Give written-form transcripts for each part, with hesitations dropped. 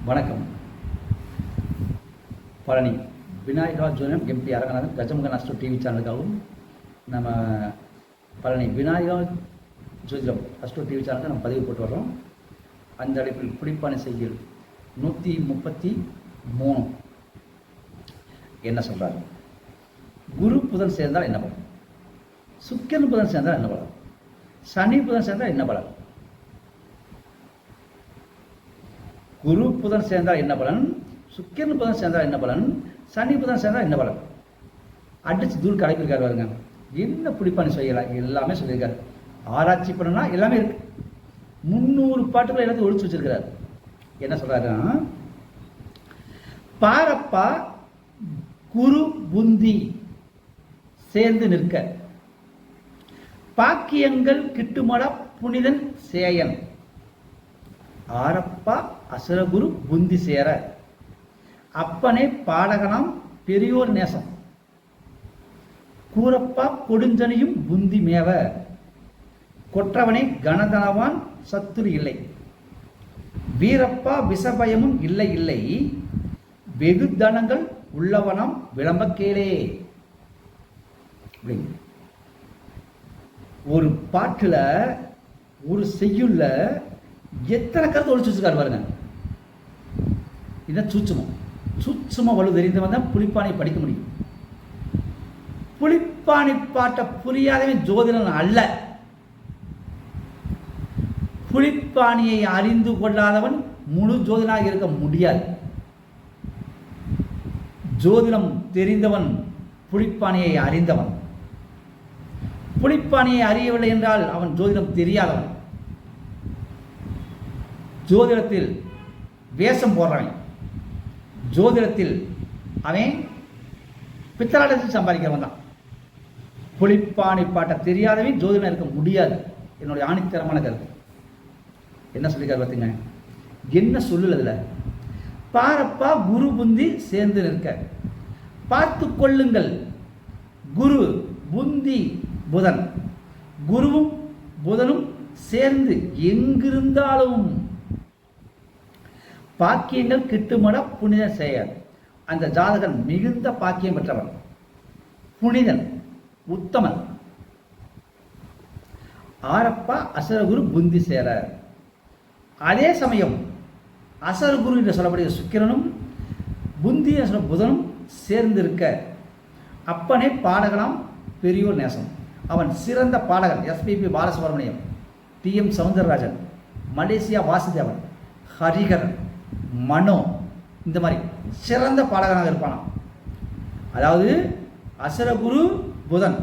வணக்கம். பழனி விநாயகா ஜோதிடம் MP Aranganathan Gajamugan astro TV சேனலுக்காகவும் நம்ம பழனி விநாயகா ஜோதிடம் அஸ்ட்ரோ டிவி சேனலுக்கு நம்ம பதிவு போட்டு வர்றோம். அந்த அழைப்பில் புளிப்பானை செய்யுள் 133 என்ன சொல்கிறார்? குரு புதன் சேர்ந்தால் என்ன பலன்? சுக்கிரன் புதன் சேர்ந்தால் என்ன பலன்? சனி புதன் சேர்ந்தால் என்ன பலன்? குரு புதன் சேர்ந்தால் என்ன பலன்? சுக்கிரன் புதன் சேர்ந்தால் என்ன பலன்? சனி புதன் சேர்ந்தால் என்ன பலன்? அடிச்சு தூள் கலைப்பிருக்காரு பாருங்க. என்ன புளிப்பானை செய்யலாம் எல்லாமே சொல்லியிருக்காரு. ஆராய்ச்சி பண்ணனா எல்லாமே இருக்கு. 300 பாட்டுகளை எல்லாத்தையும் ஒழிச்சு வச்சிருக்கிறார். என்ன சொல்றாருன்னா, பாரப்பா குரு புந்தி சேர்ந்து நிற்க, பாக்கியங்கள் கிட்டுமட புனிதன் சேயன், ஆரப்பா அசுரகுரு புந்தி சேர, அப்பனே பாடகனாம் பெரியோர் நேசம், கூரப்பா கொடுஞ்சனையும் புந்தி மேவ, கொற்றவனே கனதனவான் சத்துரு இல்லை, வீரப்பா விஷபயமும் இல்லை இல்லை, வெகு தனங்கள் உள்ளவனாம் விளம்ப கேளே. ஒரு பாட்டுல ஒரு செய்யுள்ள எத்தனை கருத்து ஒழிச்சு வச்சிருக்காரு பாருங்க. இதான் சூட்சும வலு தெரிந்தவன் தான் புளிப்பானை படிக்க முடியும். புளிப்பானை பாட்டை புரியாதவன் ஜோதிடன் அல்ல. புளிப்பானியை அறிந்து கொள்ளாதவன் முழு ஜோதிடனாக இருக்க முடியாது. ஜோதிடம் தெரிந்தவன் புளிப்பானியை அறிந்தவன். புளிப்பானியை அறியவில்லை என்றால் அவன் ஜோதிடம் தெரியாதவன். ஜோதிடத்தில் வேஷம் போடுறவன், ஜோதிடத்தில் அவன் பித்தலாட்டத்தில் சம்பாதிக்கிறவன் தான். புளிப்பானை பாட்டை தெரியாதவன் ஜோதிடம் இருக்க முடியாது. என்னுடைய ஆணித்தரமான கருத்து. என்ன சொல்லிக்காரு பார்த்தீங்க? என்ன சொல்லுல பாரப்பா குரு புந்தி சேர்ந்து நிற்க, பார்த்து கொள்ளுங்கள். குரு புந்தி புதன், குருவும் புதனும் சேர்ந்து எங்கிருந்தாலும் பாக்கியங்கள் கிட்டுமட புனிதன் செயல். அந்த ஜாதகன் மிகுந்த பாக்கியம் பெற்றவன், புனிதன், உத்தமன். ஆரப்பா அசுரகுரு புந்தி சேர. அதே சமயம் அசுரகுரு என்று சொல்லக்கூடிய சுக்கிரனும் புந்தி என்ற புதனும் சேர்ந்திருக்க, அப்பனே பாடகனாம் பெரியோர் நேசம். அவன் சிறந்த பாடகன். SPB Balasubrahmanyam, TM Soundararajan, Malaysia Vasudevan, Hariharan, Mano, இந்த மாதிரி சிறந்த பாடகனாக இருப்பானாம். அதாவது அசுரகுரு புதன்,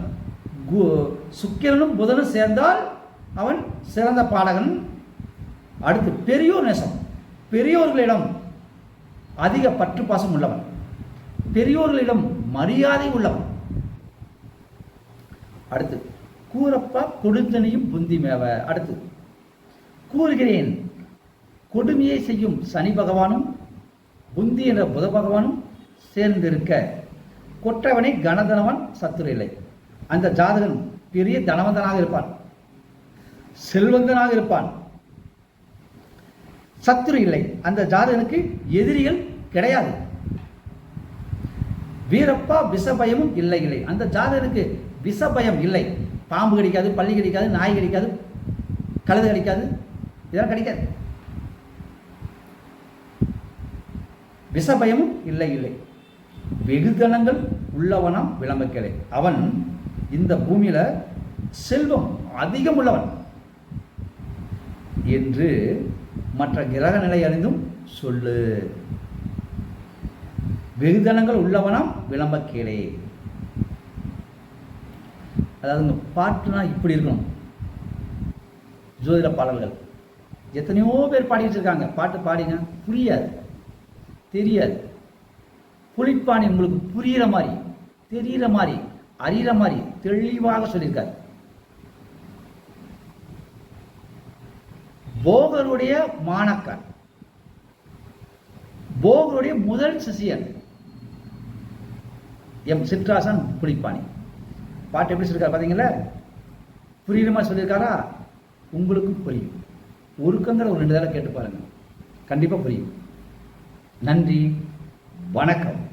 சுக்கிரனும் புதனும் சேர்ந்தால் அவன் சிறந்த பாடகன். அடுத்து பெரியோர் நேசம், பெரியோர்களிடம் அதிக பற்று பாசம் உள்ளவன், பெரியோர்களிடம் மரியாதை உள்ளவன். அடுத்து கூரப்பா கொடுஞ்சனையும் புந்தி மேவ. அடுத்து கூறுகிறேன், கொடுமையை செய்யும் சனி பகவானும் புந்தி என்ற புத பகவானும் சேர்ந்திருக்க, கொற்றவனை கனதனவன் சத்துரு இல்லை. அந்த ஜாதகன் பெரிய தனவந்தனாக இருப்பான், செல்வந்தனாக இருப்பான், சத்துரு இல்லை. அந்த ஜாதகனுக்கு எதிரிகள் கிடையாது. வீரப்பா விஷபயமும் இல்லை இல்லை. அந்த ஜாதகனுக்கு விஷபயம் இல்லை. பாம்பு கடிக்காது, பள்ளி கடிக்காது, நாய் கடிக்காது, கழுது கடிக்காது, இதெல்லாம் கிடைக்காது. விஷபயமும் இல்லை இல்லை. வெகுதனங்கள் உள்ளவனாம் விளம்பக்கலை. அவன் இந்த பூமியில செல்வம் அதிகம் உள்ளவன் என்று மற்ற கிரக நிலை அறிந்தும் சொல்லு. வெகுதனங்கள் உள்ளவனாம் விளம்பக்கேளே. அதாவது இந்த பாட்டுனா இப்படி இருக்கணும். ஜோதிட பாடல்கள் எத்தனையோ பேர் பாடி வச்சிருக்காங்க. பாட்டு பாடிங்க, புரியாது, தெரியாது. புளிப்பானி உங்களுக்கு புரிகிற மாதிரி, தெரிகிற மாதிரி, அறிகிற மாதிரி தெளிவாக சொல்லியிருக்காரு. போகருடைய மாணக்கன், போகருடைய முதல் சிஷியன் எம் சிற்றாசன் புளிப்பானி. பாட்டு எப்படி சொல்லியிருக்காரு பார்த்தீங்களா? புரியுற மாதிரி சொல்லியிருக்காரா? உங்களுக்கும் புரியும். ஒருக்கங்கிற ஒரு 2 தடவை கேட்டு பாருங்க, கண்டிப்பாக புரியும். நன்றி, வணக்கம்.